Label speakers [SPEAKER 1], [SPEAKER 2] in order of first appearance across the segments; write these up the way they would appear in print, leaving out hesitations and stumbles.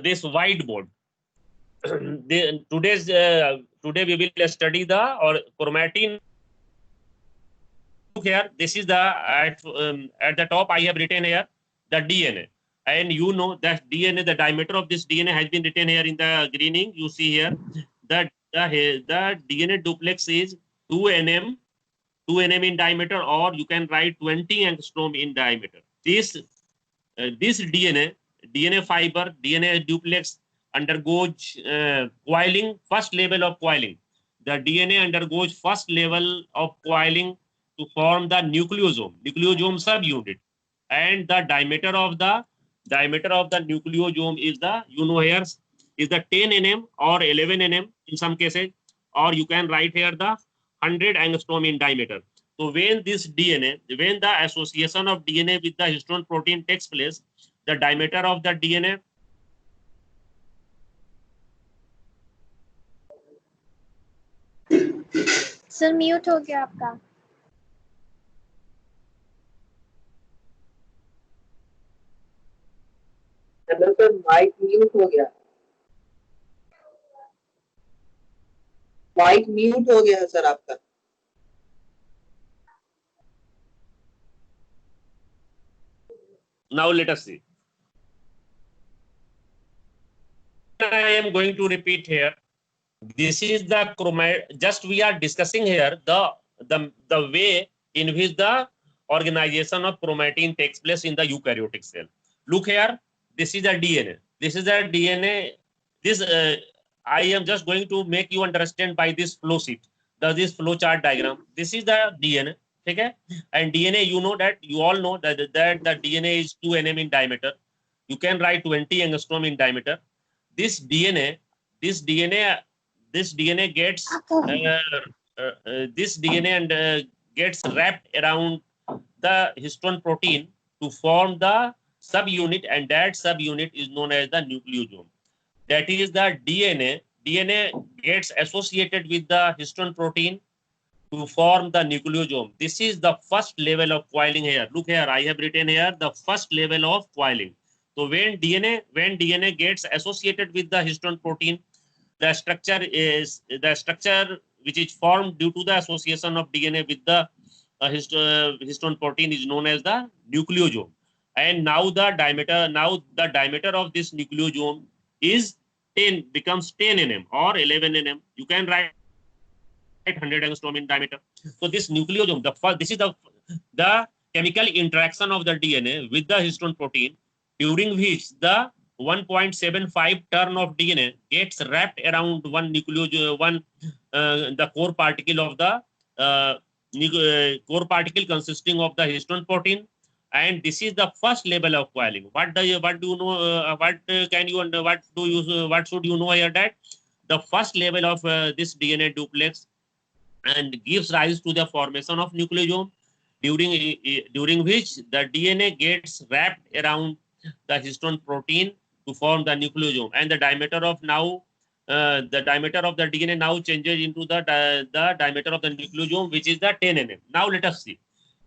[SPEAKER 1] this whiteboard. Today we will study the chromatin. Look here, this is the at the top I have written here the DNA, and you know that DNA, the diameter of this DNA has been written here in the greening. You see here that the DNA duplex is 2 nm, 2 nm in diameter, or you can write 20 angstrom in diameter. This DNA fiber, DNA duplex undergoes coiling, first level of coiling. The DNA undergoes first level of coiling to form the nucleosome subunit, and the diameter of the nucleosome is the, you know, here is the 10 nm or 11 nm in some cases, or you can write here the 100 angstrom in diameter. So when the association of DNA with the histone protein takes place, the diameter of the DNA
[SPEAKER 2] sir mute हो गया आपका।
[SPEAKER 3] Hello sir, mic mute हो गया। Mic mute हो गया है sir आपका।
[SPEAKER 1] Now let us see. I am going to repeat here. This is the chromat. Just we are discussing here the way in which the organization of chromatin takes place in the eukaryotic cell. Look here. This is the DNA. This is the DNA. This I am just going to make you understand by this flow sheet. This flow chart diagram. This is the DNA. Okay? And DNA, you know that, you all know that the DNA is 2 nm in diameter. You can write 20 angstrom in diameter. This DNA gets gets wrapped around the histone protein to form the subunit, and that subunit is known as the nucleosome. That is the DNA. DNA gets associated with the histone protein to form the nucleosome. This is the first level of coiling here. Look here, I have written here the first level of coiling. So when DNA gets associated with the histone protein, the structure which is formed due to the association of DNA with the histone protein is known as the nucleosome. And now the diameter of this nucleosome is becomes 10 nm or 11 nm. You can write 100 angstrom in diameter. So this nucleosome, this is the chemical interaction of the DNA with the histone protein, during which the 1.75 turn of DNA gets wrapped around one nucleosome, the core particle of the core particle consisting of the histone protein, and this is the first level of coiling. What do you know? What should you know here? That the first level of this DNA duplex and gives rise to the formation of nucleosome, during which the DNA gets wrapped around the histone protein to form the nucleosome, and the diameter of the DNA now changes into the diameter of the nucleosome, which is the 10 nm. Now let us see.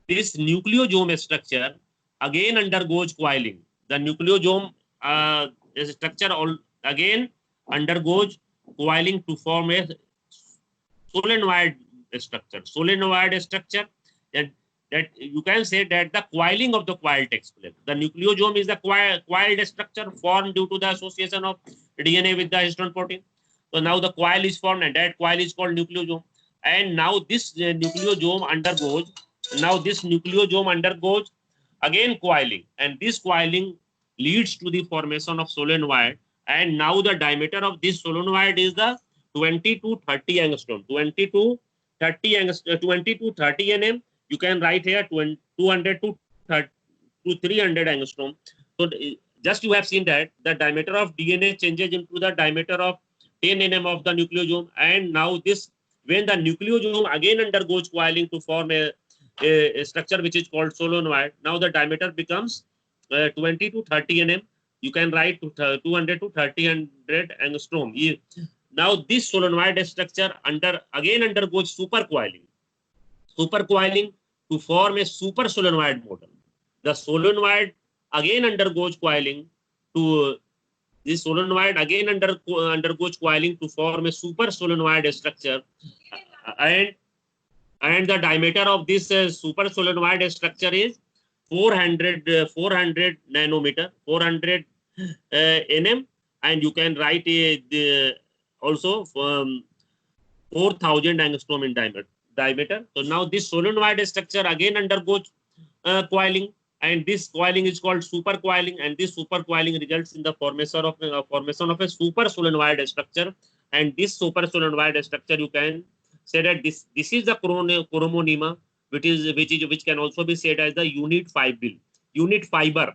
[SPEAKER 1] This nucleosome structure again undergoes coiling. The nucleosome structure again undergoes coiling to form a solenoid structure. That you can say that the coiling of the coil takes place. The nucleosome is the coiled structure formed due to the association of DNA with the histone protein. So now the coil is formed, and that coil is called nucleosome. And now this nucleosome undergoes again coiling, and this coiling leads to the formation of solenoid. And now the diameter of this solenoid is the 20 to 30 angstrom. 20 to 30 nm. You can write here 200 to 300 angstrom. So just you have seen that the diameter of DNA changes into the diameter of 10 nm of the nucleosome, and now this, when the nucleosome again undergoes coiling to form a structure which is called solenoid, now the diameter becomes 20 to 30 nm. You can write 200 to 300 angstrom. Now this solenoid structure again undergoes supercoiling to form a super solenoid model. The solenoid again undergoes coiling to this solenoid again undergoes coiling to form a super solenoid structure, and the diameter of this super solenoid structure is 400 nanometer, 400 nm, and you can write also 4000 angstrom in diameter. So now this solenoid structure again undergoes coiling, and this coiling is called super coiling, and this super coiling results in the formation of a super solenoid structure. And this super solenoid structure, you can say that this is the chromonema, which can also be said as the unit fiber.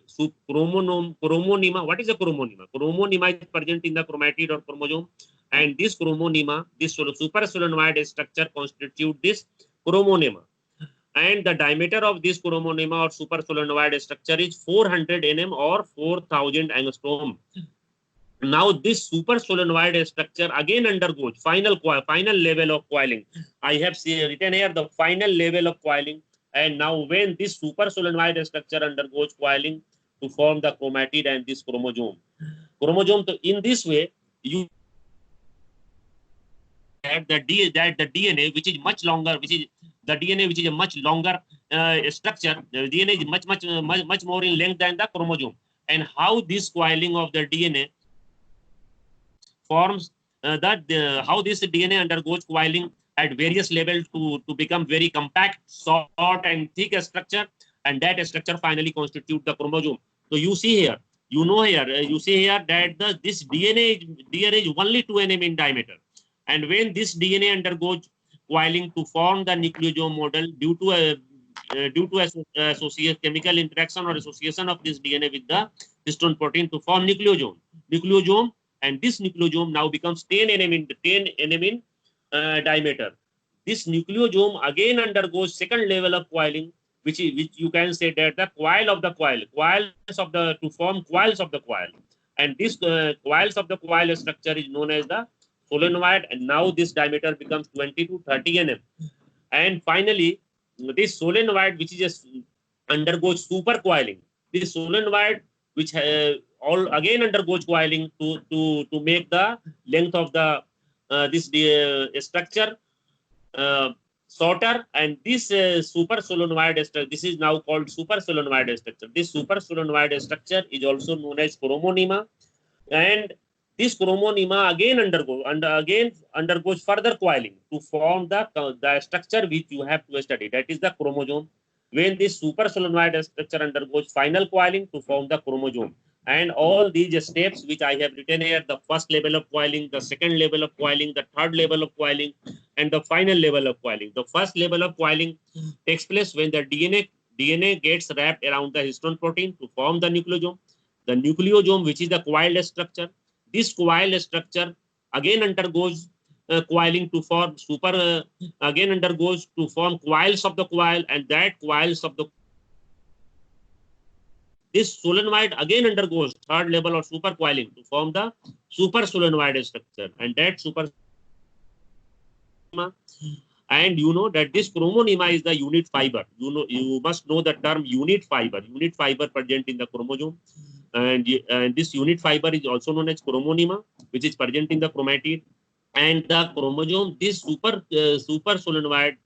[SPEAKER 1] So chromonema. What is a chromonema? Chromonema is present in the chromatid or chromosome, and this chromonema, this super solenoid structure constitute this chromonema. And the diameter of this chromonema or super solenoid structure is 400 nm or 4000 angstrom. Now this super solenoid structure again undergoes final level of coiling. I have written here the final level of coiling. And now when this super solenoid structure undergoes coiling to form the chromatid and this chromosome. So in this way, you that the DNA, which is much longer, which is a much longer structure. The DNA is much more in length than the chromosome. And how this coiling of the DNA forms how this DNA undergoes coiling at various levels to become very compact, short, and thick structure, and that structure finally constitutes the chromosome. So you see here, you see here that this DNA is only 2 nm in diameter. And when this DNA undergoes coiling to form the nucleosome model due to a chemical interaction or association of this DNA with the histone protein to form nucleosome, and this nucleosome now becomes 10 nm in diameter. This nucleosome again undergoes second level of coiling, which you can say that the to form coils of the coil. And this coils of the coil structure is known as the solenoid, and now this diameter becomes 20 to 30 nm. And finally, this solenoid, which is just undergoes super coiling. This solenoid, which all again undergoes coiling to make the length of the this structure shorter, and this super solenoid structure, this is now called super solenoid structure. This super solenoid structure is also known as chromonema, and this chromonema again undergoes further coiling to form the structure which you have to study, that is the chromosome. When this super solenoid structure undergoes final coiling to form the chromosome, and all these steps which I have written here, the first level of coiling, the second level of coiling, the third level of coiling, and the final level of coiling. The first level of coiling takes place when the DNA gets wrapped around the histone protein to form the nucleosome. The nucleosome, which is the coiled structure, this coiled structure again undergoes coiling to form undergoes to form coils of the coil, and that coils of the this solenoid again undergoes third level of super coiling to form the super solenoid structure, and that super. And you know that this chromonema is the unit fiber. You must know the term unit fiber present in the chromosome. And this unit fiber is also known as chromonema, which is present in the chromatid. And the chromosome, this super solenoid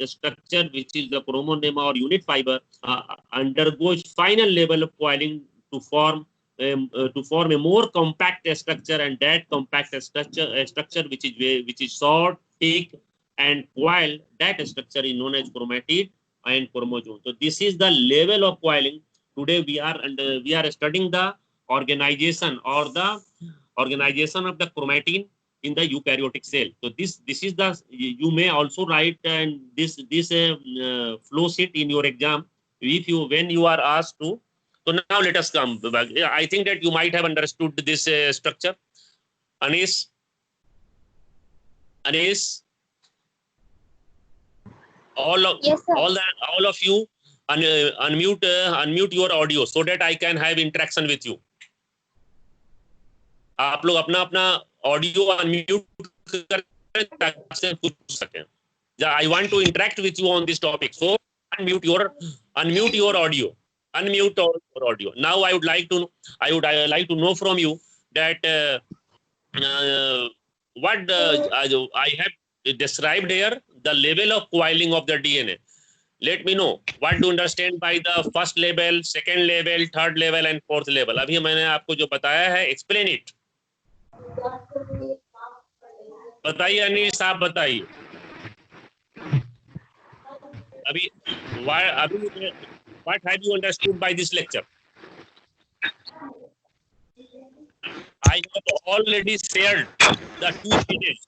[SPEAKER 1] structure, which is the chromonema or unit fiber, undergoes final level of coiling to form a more compact structure, and that compact structure which is short, thick, and coiled, that structure is known as chromatid and chromosome. So this is the level of coiling. Today we are studying the organization of the chromatin in the eukaryotic cell. So this is the, you may also write and this flow sheet in your exam when you are asked to. So now let us come back. I think that you might have understood this structure. Anis,
[SPEAKER 2] Yes, sir.
[SPEAKER 1] all of you unmute your audio so that I can have interaction with you. आप लोग अपना audio unmute करें ताकि आपसे पूछ सकें. I want to interact with you on this topic, so unmute your audio. Unmute your audio. Now I would like to know from you that what I have described here, the level of coiling of the DNA. Let me know what do you understand by the first level, second level, third level and fourth level. अभी मैंने आपको जो बताया है, explain it. बताइए अनीश, आप बताइए अभी what have you understood by this lecture? I have already shared the two images.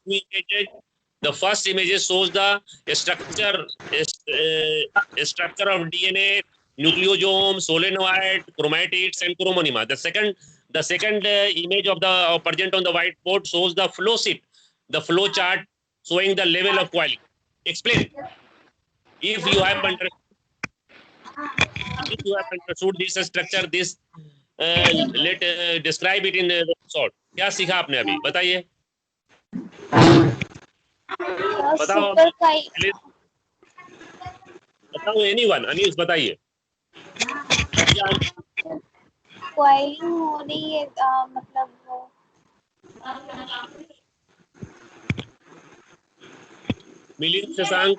[SPEAKER 1] The first image shows the structure of DNA, nucleosome, solenoid, chromatids, and chromonema. The second image of the present on the whiteboard shows the flow sheet, the flow chart showing the level of coiling. Explain. If you have understood this structure, this describe it in short. क्या सीखा आपने अभी बताइए? बताओ anyone, Anees बताइए.
[SPEAKER 2] Coiling हो रही है मतलब
[SPEAKER 1] मिलिंद, शशांक,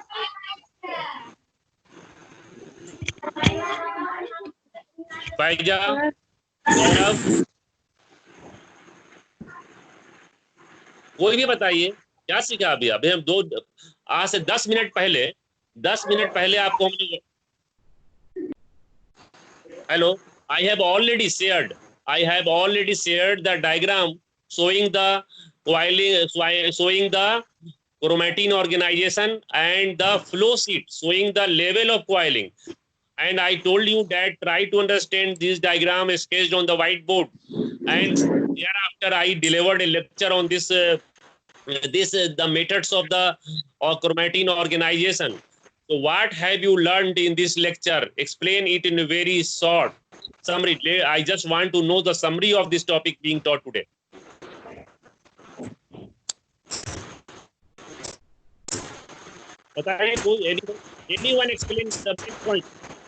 [SPEAKER 1] फाइजा, गौरव, कोई भी बताइए क्या सीखा अभी? अभी हम आज से 10 मिनट पहले आपको हमने hello I have already shared the diagram showing the coiling, showing the chromatin organization and the flow sheet showing the level of coiling. And I told you that try to understand this diagram sketched on the whiteboard. And thereafter I delivered a lecture on this the methods of the chromatin organization. So what have you learned in this lecture? Explain it in a very short summary. I just want to know the summary of this topic being taught today. Anyone explain the main point?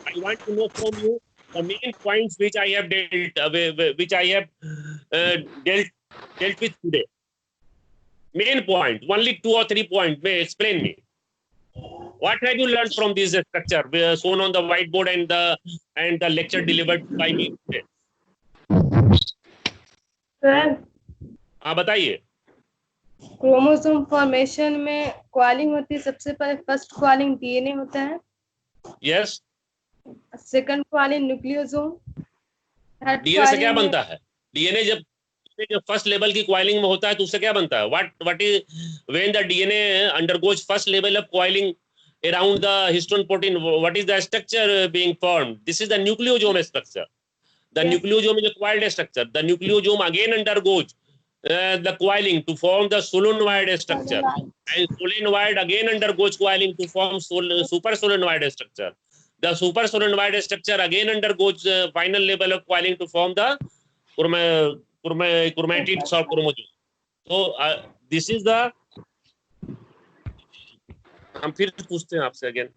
[SPEAKER 1] I want to know from you the main points which I have dealt with today. Main point, only 2 or 3 points. May explain me. What have you learned from this structure shown on the whiteboard and the lecture delivered by me today?
[SPEAKER 4] Sir,
[SPEAKER 1] हाँ बताइए.
[SPEAKER 4] Chromosome formation में coiling होती है. सबसे पहले first coiling DNA होता है.
[SPEAKER 1] Yes.
[SPEAKER 4] Second coiling nucleosome.
[SPEAKER 1] DNA से क्या बनता है? डीएनए जब फर्स्ट लेवल की कॉइलिंग में होता है तो उससे क्या बनता है? What is when the DNA undergoes first level of coiling around the histone protein, what is the structure being formed? This is the nucleosome structure. The nucleosome is a coiled structure. The nucleosome again undergoes the coiling to form the solenoid structure, and solenoid again undergoes coiling to form super solenoid structure. The super solenoid structure again undergoes final level of coiling to form the chromatids or chromosome. So this is the. हम फिर पूछते हैं आपसे again.